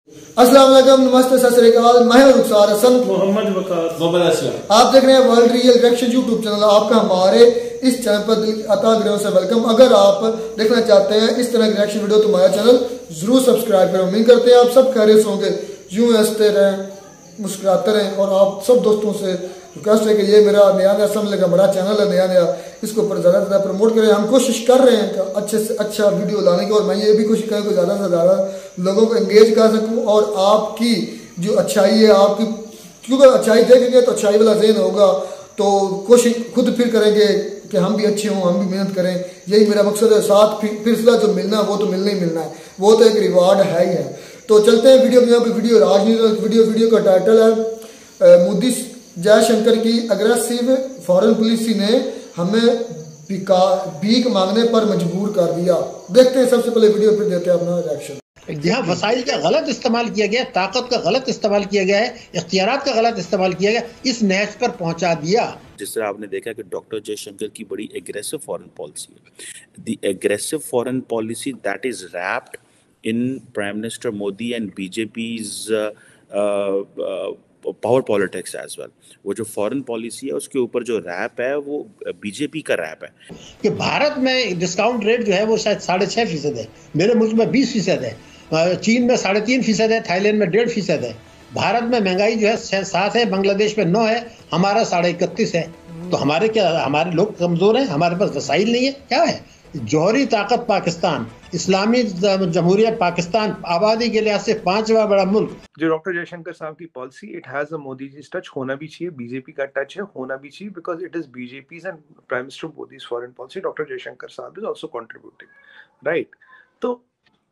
अस्सलाम वालेकुम, नमस्ते, सत श्री अकाल। मैं हूं रुखसार हसन, मोहम्मद वकास, आप देख रहे हैं world real reaction YouTube channel. आपका हमारे इस चैनल पर दिल अता दिलों से वेलकम। अगर आप देखना चाहते हैं इस तरह की रिएक्शन वीडियो तो हमारा चैनल जरूर सब्सक्राइब करें। उम्मीद करते हैं आप सब खैरियत होंगे, यूं हंसते रहें, मुस्कुराते रहें। और आप सब दोस्तों से रिक्वेस्ट है कि ये मेरा नया समझ का बड़ा चैनल है, नया इसके ऊपर ज़्यादा से ज़्यादा प्रमोट करें। हम कोशिश कर रहे हैं कि अच्छे से अच्छा वीडियो लाने की, और मैं ये भी कोशिश करूँ कि ज़्यादा से ज़्यादा लोगों को एंगेज कर सकूँ। और आपकी जो अच्छाई है, आपकी क्योंकि अच्छाई देखेंगे तो अच्छाई वाला ज़हन होगा, तो कोशिश खुद फिर करेंगे कि हम भी अच्छे हों, हम भी मेहनत करें। यही मेरा मकसद है। साथ फिर जो मिलना है वो तो मिलना ही मिलना है, वो तो एक रिवार्ड है ही है। तो चलते हैं वीडियो में। यहाँ पे वीडियो राजनीति वीडियो का टाइटल है मोदी जयशंकर की अग्रेसिव फॉरेन पॉलिसी ने हमें भीख मांगने पर मजबूर कर दिया। देखते हैं सबसे पहले वीडियो, फिर देते हैं अपना रिएक्शन। जहाँ वसाइल का गलत इस्तेमाल किया गया, ताकत का गलत इस्तेमाल किया गया है, इख्तियारात का गलत इस्तेमाल किया गया, इस नहज पर पहुंचा दिया। जिस तरह आपने देखा कि डॉक्टर जयशंकर की बड़ी एग्रेसिव फॉरेन पॉलिसी है, the aggressive foreign policy that is wrapped in prime minister Modi and BJP's power politics as well. वो जो फॉरेन पॉलिसी है उसके ऊपर जो रैप है वो बीजेपी का रैप है कि भारत में डिस्काउंट रेट जो है वो शायद 6.5% है, मेरे मुल्क में 20% है, चीन में 3.5% है, थाईलैंड में 1.5% है। भारत में महंगाई जो है 7 है, बांग्लादेश में 9 है, हमारा 31.5 है। तो हमारे लोग कमजोर हैं, हमारे पास वसाइल नहीं है। क्या है जौहरी ताकत पाकिस्तान, इस्लामी जमहूरिया पाकिस्तान, आबादी के लिहाज से 5वां बड़ा मुल्क। जो डॉक्टर जयशंकर साहब की policy, it has a Modi ji touch, होना भी चाहिए, बीजेपी का टच है, होना भी चाहिए, because it is BJP and prime minister Modi's foreign policy. Doctor Jaishankar साहब इज आल्सो कंट्रीब्यूटिंग, राइट। तो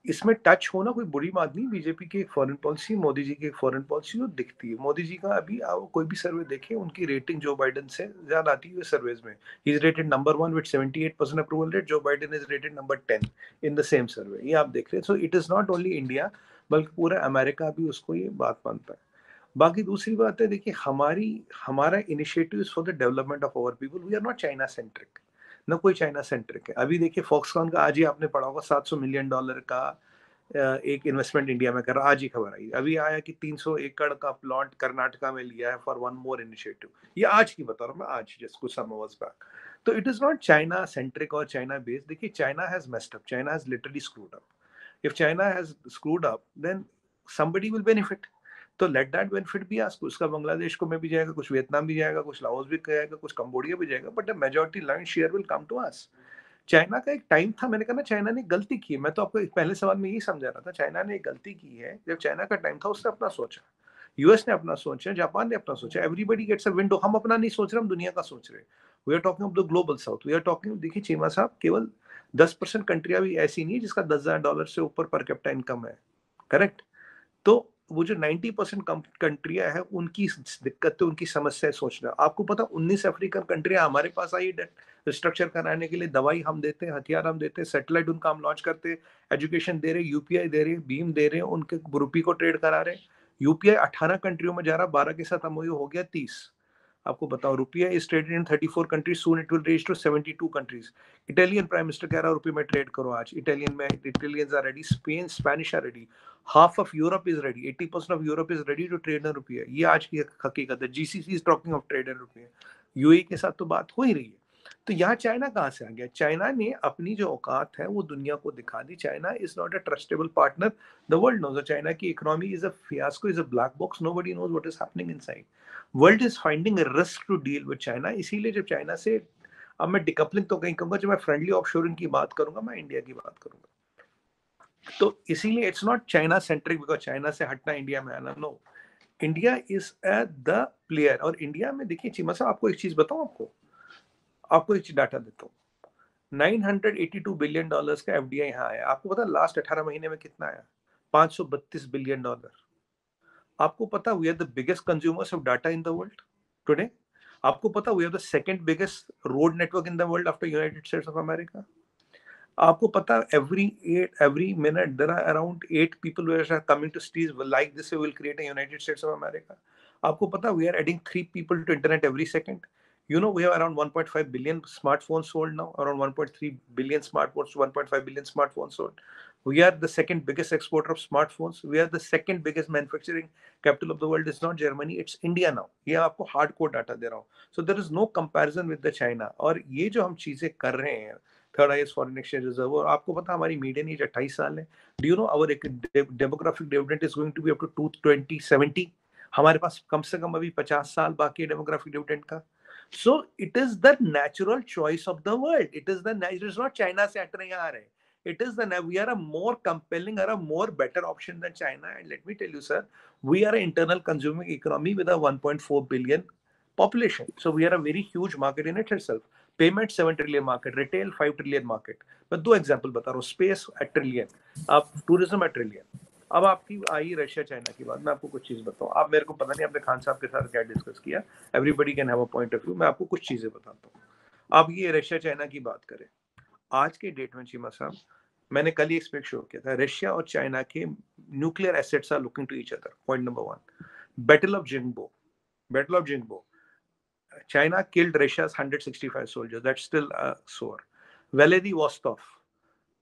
इसमें टच होना कोई बुरी बात नहीं। बीजेपी की एक फॉरेन पॉलिसी, मोदी जी की एक फॉरेन पॉलिसी वो दिखती है। मोदी जी का अभी कोई भी सर्वे देखे, उनकी रेटिंग जो बाइडेन से ज्यादा आती है सर्वेज में। He is rated number 1 with 78% approval rate. Joe Biden is rated number 10 in the same survey. ये आप देख रहे हैं। So it is not only India, बल्कि पूरा अमेरिका भी उसको ये बात मानता है। बाकी दूसरी बात है, देखिए हमारा initiative is for the development of our people. We are not China centric, न कोई चाइना सेंट्रिक है। अभी देखिए फॉक्सकॉन का आज ही आपने पढ़ा होगा, $700 मिलियन का एक इन्वेस्टमेंट इंडिया में कर रहा। आज ही खबर आई, अभी आया कि 300 एकड़ का प्लॉट कर्नाटका में लिया है फॉर वन मोर इनिशिएटिव। ये आज की बता रहा हूँ मैं, आज जस्ट कुछ सम आवर्स बैक। तो it is not China centric और चाइना बेस्ड। देखिए China has messed up, China has literally screwed up. If China has screwed up then somebody will benefit। तो लेट दैट बेनिफिट भी ask. उसका बांग्लादेश को में भी जाएगा, कुछ वियतनाम भी जाएगा, कुछ लाओस भी जाएगा, कुछ कंबोडिया भी जाएगा, but the majority long share will come to us. China का एक टाइम था, मैंने कहा ना चाइना ने गलती की। मैं तो आपको पहले सवाल में यही समझा रहा था, चाइना ने एक गलती की है। जब चाइना का टाइम था उसने अपना सोचा, यूएस ने अपना सोचा, जापान ने अपना सोचा। Everybody gets a window. हम अपना नहीं सोच रहे, हम दुनिया का सोच रहे। We are talking of the global south. We are talking, देखिए चीमा साहब, केवल 10% कंट्रियां भी ऐसी नहीं जिसका $10,000 से ऊपर पर कैपिटा इनकम है, करेक्ट। तो वो जो 90% कंट्रियां है, उनकी दिक्कत है, उनकी समस्या है सोचना। आपको पता 19 अफ्रीकन कंट्रियां हमारे पास आई रिस्ट्रक्चर कराने के लिए। दवाई हम देते हैं, हथियार हम देते हैं, सैटेलाइट उनका हम लॉन्च करते हैं, एजुकेशन दे रहे, यूपीआई दे रहे, भीम दे रहे, उनके रुपी को ट्रेड करा रहे। यूपीआई 18 कंट्रियों में जा रहा, 12 के साथ एमओयू हो गया 30। आपको बताओ, rupaya is traded in 34 countries, soon it will reach to 72 countries. Italian prime minister कह रहा है रुपये में ट्रेड करो आज। इटालियन में, Italians are ready, Spain, Spanish are ready, half of Europe is ready, 80% of Europe is ready to trade in rupaya. ये आज की हकीकत है। GCC is talking of trade in rupaya. UAE के साथ तो बात हो ही रही है। तो यहाँ चाइना कहाँ से आ गया? चाइना ने अपनी जो औकात है वो दुनिया को दिखा दी। China is not a trustable partner. The world knows China की economy is a fiasco, is a black box. Nobody knows what is happening inside. World is finding a risk to deal with China. इसीलिए जब China से, अब मैं decoupling तो कहीं कहूंगा, जब मैं फ्रेंडली ऑफशोरिंग की बात करूंगा, मैं इंडिया की बात करूंगा। तो इसीलिए it's not China centric because China से हटना इंडिया में आना। No, India is the player. और इंडिया में देखिए चीमा साहब, आपको एक चीज बताऊं, आपको एक डाटा देता हूँ। $982 बिलियन का एफडीआई यहाँ आया। आपको पता लास्ट 18 महीने में कितना आया? $532 बिलियन। आपको पता we are the biggest consumers of data in the world today. आपको पता we are the second biggest road network in the world after United States of America. आपको पता every minute there are around 8 people who are coming to cities like this will create a United States of America। आपको पता we are adding 3 people to internet every second। You know we have around 1.5 billion smartphones sold now, around 1.3 billion smartphones, 1.5 billion smartphones sold। We are the second biggest exporter of smartphones. We are the second biggest manufacturing capital of the world. It's not Germany, it's India now. ये आपको hardcore data दे रहा हूँ. So there is no comparison with the China. और ये जो हम चीजें कर रहे हैं, third highest foreign exchange reserve, और आपको पता हमारी median age 28 साल है. Do you know our demographic dividend is going to be up to 2070? हमारे पास कम से कम अभी 50 साल बाकी है demographic dividend का. So it is the natural choice of the world. It is not China से हट रहे हैं आ रहे हैं. It is we are a more compelling or a more better option than China. And let me tell you, sir, we are an internal consuming economy with a 1.4 billion population. So we are a very huge market in it itself. Payment 7 trillion market, retail 5 trillion market. मैं दो example बता रहा हूँ. Space at trillion, आप tourism at trillion. अब आपकी आई Russia China की बात. मैं आपको कुछ चीज बताऊँ. आप मेरे को पता नहीं आपने खान साहब के साथ क्या डिस्कस किया. Everybody can have a point of view. मैं आपको कुछ चीजें बताता हूँ. आप ये रशिया चाइना की बात करें. आज के डेट में चीमा साहब, मैंने कल ही एक्सपेक्ट शो किया था, रशिया और चाइना के nuclear assets are looking to each other. Point number 1, battle of Jingbo. China killed Russia's 165 soldiers. That's still sore. Vladivostok.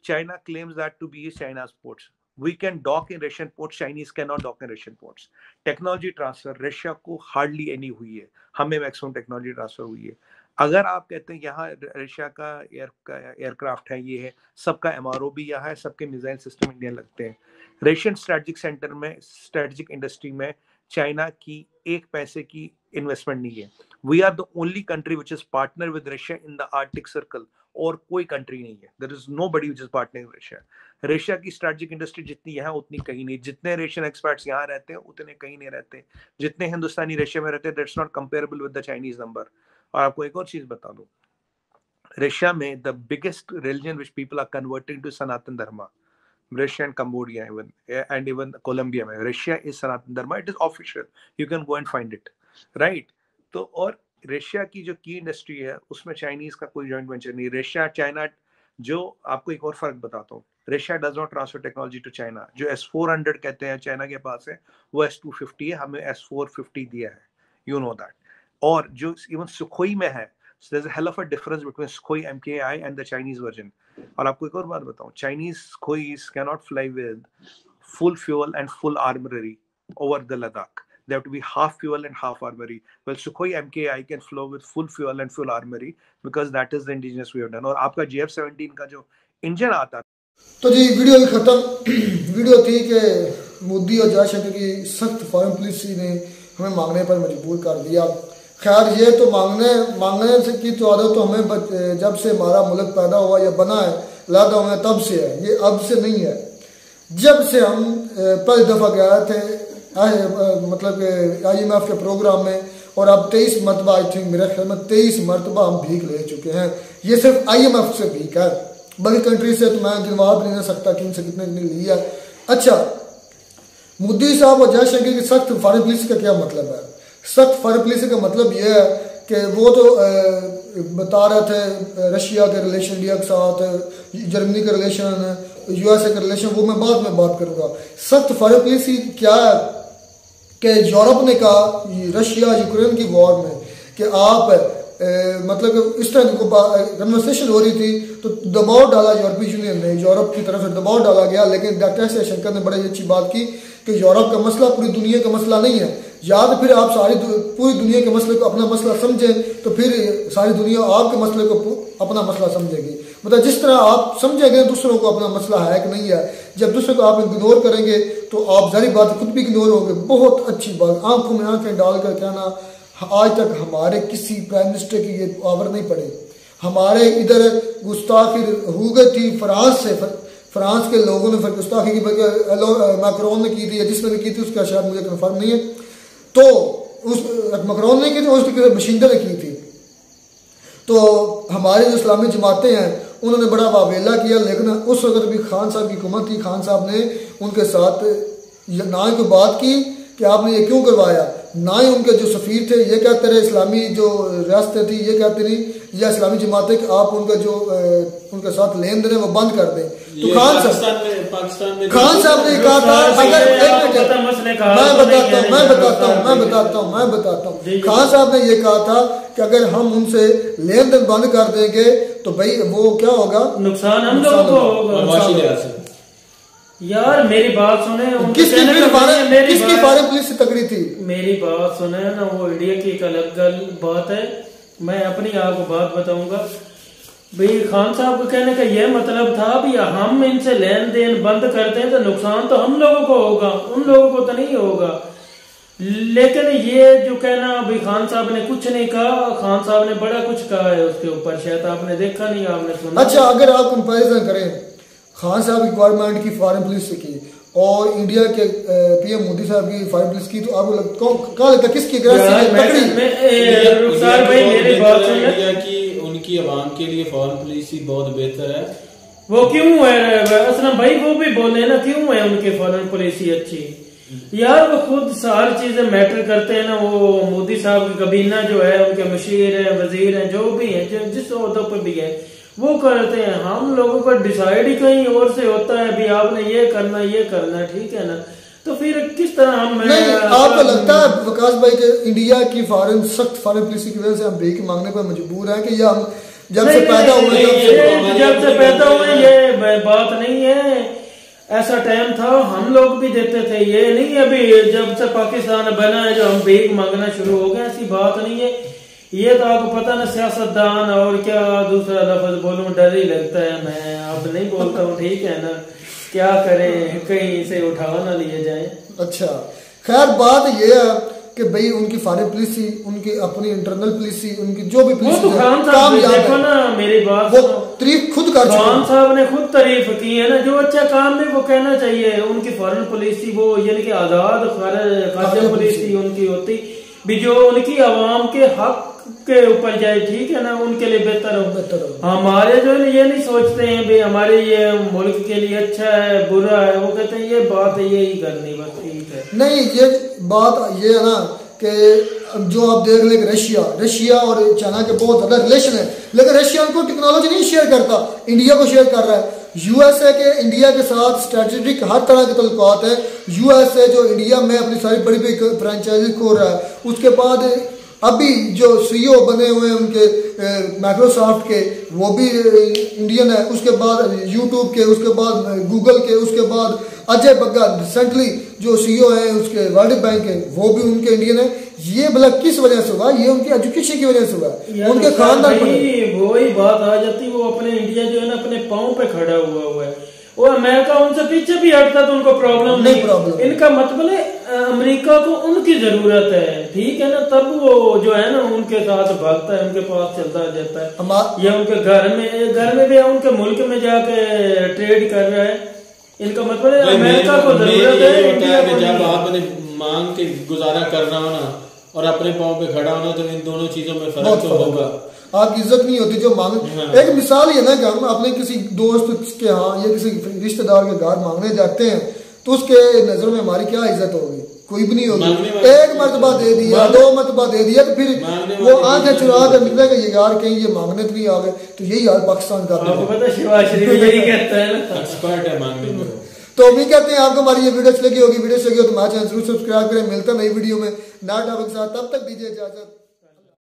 China claims that to be China's ports. We can dock in Russian ports. Chinese cannot dock in Russian ports. Technology transfer Russia को hardly any हुई है. हमें maximum technology transfer हुई है. अगर आप कहते हैं यहाँ रशिया का एयरक्राफ्ट है, ये है, सबका MRO भी यहाँ है, सबके मिसाइल सिस्टम इंडियन लगते हैं. रशियन स्ट्रेटेजिक सेंटर में, स्ट्रेटेजिक इंडस्ट्री में चाइना की एक पैसे की इन्वेस्टमेंट नहीं है. We are the only country which is partner with Russia in the Arctic circle. और कोई कंट्री नहीं है. There is nobody which is partner with Russia. Russia की स्ट्रेटेजिक इंडस्ट्री जितनी यहाँ उतनी कहीं नहीं. जितने रशियन एक्सपर्ट्स यहाँ रहते हैं उतने कहीं नहीं रहते. जितने हिंदुस्तानी रशिया में रहते हैं, that's not comparable with the Chinese number. और आपको एक और चीज बता दूं, रशिया में the biggest religion which people are converting to Sanatan Dharma, Russia and Cambodia even Colombia में Russia is सनातन धर्म. It is official. You can go and find it, right? तो और रशिया की जो की इंडस्ट्री है उसमें चाइनीज का कोई जॉइंट वेंचर नहीं. रशिया चाइना, जो आपको एक और फर्क बताता हूँ, Russia does not transfer technology to China. जो S-400 कहते हैं चाइना के पास है, वो S-250 है, हमें S-450 दिया है. You know that. और जो इवन सुखोई में है, so there's a hell of a difference between Sukhoi MKI and the Chinese version. और आपको एक और बात बताऊं, Chinese Sukhois cannot fly with full fuel and full armory over the Ladakh. They have to be half fuel and half armory. Well, Sukhoi MKI can flow with full fuel and full armory because that is the indigenous we have done. और आपका JF-17 का जो engine आता. तो जी video भी खत्म. Video थी कि मोदी और जयशंकर की सख्त फॉरेन पॉलिसी ने हमें मांगने पर मजबूर कर दिया. खैर ये तो मांगने से की तो आदत तो हमें जब से हमारा मुल्क पैदा हुआ या बना है, लादा हुआ तब से है. ये अब से नहीं है. जब से हम पहली दफ़ा गए थे मतलब IMF के प्रोग्राम में, और अब 23 मरतबा, आई थिंक मेरे ख्याल में 23 मरतबा हम भीख ले चुके हैं. ये सिर्फ IMF से भीख है. बड़ी कंट्री से तो मैं जवाब नहीं दे सकता कि इनसे कितने लिया. अच्छा, मोदी साहब और जयशंकर की सख्त फॉरेन पॉलिसी का क्या मतलब है? सख्त फॉरेन पॉलिसी का मतलब यह है कि वो तो बता रहे थे रशिया के रिलेशन इंडिया के साथ, जर्मनी के रिलेशन, USA के रिलेशन, वो मैं बाद में बात करूंगा. सख्त फॉरेन पॉलिसी क्या है कि यूरोप ने कहा रशिया यूक्रेन की वॉर में कि आप मतलब इस तरह की कन्वर्सेशन हो रही थी तो दबाव डाला यूरोपीय यूनियन ने, यूरोप की तरफ से दबाव डाला गया. लेकिन डॉक्टर जयशंकर ने बड़ी अच्छी बात की कि यूरोप का मसला पूरी दुनिया का मसला नहीं है. या तो फिर आप पूरी दुनिया के मसले को अपना मसला समझें तो फिर सारी दुनिया आपके मसले को अपना मसला समझेगी. मतलब जिस तरह आप समझेंगे दूसरों को अपना मसला है कि नहीं है, जब दूसरे को आप इग्नोर करेंगे तो आप जारी बात खुद भी इग्नोर होंगे. बहुत अच्छी बात. आंखों में आंखें डालकर कहना, आज तक हमारे किसी प्राइम मिनिस्टर की ये पावर नहीं पड़ी. हमारे इधर गुस्ताखी हो गई थी फ्रांस से, फ्रांस के लोगों ने फिर गुस्ताखी की, मैक्रोन ने की थी, जिसने भी की थी उसका शायद मुझे कन्फर्म नहीं है. तो उस मैक्रोन ने की थी, उसकी बशिंदर ने की थी. तो हमारे जो इस्लामी जमातें हैं उन्होंने बड़ा वावेला किया. लेकिन उस वक्त भी खान साहब की हुकूमत थी. खान साहब ने उनके साथ ना ही कोई बात की कि आपने ये क्यों करवाया, ना ही उनके जो सफ़ीर थे ये कहते रहे, इस्लामी जो रियासतें थी ये कहते नहीं, या इस्लामी जमातें कि आप उनका जो उनके साथ लेन देन वो बंद कर दें. तो खान साहब ने कहा था, अगर मैं बताता हूँ खान साहब ने ये कहा था कि अगर हम उनसे लेन देन बंद कर देंगे तो भाई वो क्या होगा, नुकसान हम लोगों को होगा. यार मेरी बात सुने, किसकी फॉरेन पुलिस से तगड़ी थी? मेरी बात सुने ना, वो इंडिया की एक अलग बात है। मैं अपनी आपको बात बताऊंगा भाई, खान साहब का कहने का यह मतलब था भी हम इनसे लेन देन बंद करते हैं तो नुकसान तो हम लोगों को होगा, उन लोगों को तो नहीं होगा। लेकिन ये जो कहना भाई खान साहब ने कुछ नहीं कहा, खान साहब ने बड़ा कुछ कहा है उसके ऊपर, शायद आपने देखा नहीं, आपने सुना। अच्छा, अगर आप कंपैरिजन करें खान साहब की गवर्नमेंट की फॉरेन पुलिस की और इंडिया के पीएम मोदी साहब की फॉरेन पुलिस की, तो आपको कहा लगता है किसकी इंडिया की उनकी आवाम के लिए फॉरेन पुलिस ही बहुत बेहतर है? वो क्यों है असलम भाई, वो भी बोले ना क्यों है उनके फॉरेन पुलिस ही अच्छी? यार वो खुद सारी चीजें मैटर करते हैं ना। वो मोदी साहब की कबीना जो है, उनके मशीर है, वजीर है, जो भी है, जिस ओहदों पर भी है वो करते हैं। हम लोगों का डिसाइड ही कहीं और से होता है भी आपने ये करना ठीक है ना, तो फिर किस तरह हम आपको लगता है विकास भाई के इंडिया की सख्त फॉरेन पॉलिसी की वजह से हम भीख मांगने पर मजबूर हैं कि या हम जब से पैदा हुए ये बात नहीं है। ऐसा टाइम था हम लोग भी देते थे, ये नहीं अभी जब से पाकिस्तान बना है जो हम भीख मांगना शुरू हो गए, ऐसी बात नहीं है। ये तो आपको पता ना, सियासतदान और क्या दूसरा लफ्ज बोलूं डर ही लगता है। मैं अब नहीं बोलता हूँ, ठीक है ना, क्या करें कहीं से उठा ना लिए जाए। अच्छा, खैर बात ये है कि भाई उनकी फॉरेन पुलिस थी, उनकी अपनी इंटरनल पुलिस थी, उनकी जो भी पुलिस तो खान साहब देखो ना, मेरी बात वो तारीफ खुद कर चुके, खान साहब ने खुद तारीफ की है ना। जो अच्छा काम है वो कहना चाहिए। उनकी फॉरेन पुलिस थी, वो यानी कि आजाद खारजा पुलिस थी उनकी होती भी, जो उनकी आवाम के हक के ऊपर जाए, ठीक है ना, उनके लिए बेहतर हो। हमारे जो है ये नहीं सोचते हैं भाई हमारे ये मुल्क के लिए अच्छा है बुरा है, वो कहते हैं ये बात है यही करनी बस, ठीक है। नहीं, ये बात ये है ना कि जो आप देख लें रशिया और चाइना के बहुत ज्यादा रिलेशन है, लेकिन रशिया उनको टेक्नोलॉजी नहीं शेयर करता, इंडिया को शेयर कर रहा है। यूएसए के इंडिया के साथ स्ट्रेटेजिक हर तरह के तल्लुकात है। यूएसए जो इंडिया में अपनी सारी बड़ी बड़ी फ्रेंचाइजी खोल रहा है, उसके बाद अभी जो सीईओ बने हुए हैं उनके माइक्रोसॉफ्ट के, वो भी इंडियन है। उसके बाद यूट्यूब के, उसके बाद गूगल के, उसके बाद अजय बग्गा रिसेंटली जो सीईओ है उसके वर्ल्ड बैंक के, वो भी उनके इंडियन है। ये भला किस वजह से हुआ? ये उनकी एजुकेशन की वजह से हुआ, उनके खानदान। वही बात आ जाती, वो अपने इंडिया जो है ना अपने पाँव पे खड़ा हुआ है। वो अमेरिका उनसे पीछे भी हटता तो उनको प्रॉब्लम नहीं। इनका मतलब है अमेरिका को उनकी जरूरत है, ठीक है ना, तब वो जो है ना उनके साथ भागता है, उनके पास चलता जाता है, या उनके घर में भी उनके मुल्क में जाके ट्रेड कर रहा है। इनका मतलब है अमेरिका को जरूरत है इंडिया को। जब आपने मांग के गुजारा करना हो ना और अपने पाँव पे खड़ा होना, तो इन दोनों चीजों में फर्क तो होगा। आपकी इज्जत नहीं होती जो मांग। एक मिसाल ये ना कि हम अपने किसी दोस्त के यहाँ या किसी रिश्तेदार के घर मांगने जाते हैं, तो उसके नजर में हमारी क्या इज्जत होगी? कोई भी नहीं होगी। एक मरतबा दे दिया, 2 मरतबा दे दिया, तो फिर वो आंखें चुरा कर निकलेगा ये यार कहीं ये मांगने तो नहीं आ गए। तो यही हाल पाकिस्तान का है। तो उम्मीद करते हैं आपको हमारी ये वीडियो अच्छी लगी होगी। वीडियो अच्छी लगी हो तो हमारे चैनल जरूर सब्सक्राइब करें। मिलता नई वीडियो में नया टॉपिक के साथ, तब तक दीजिए इजाजत।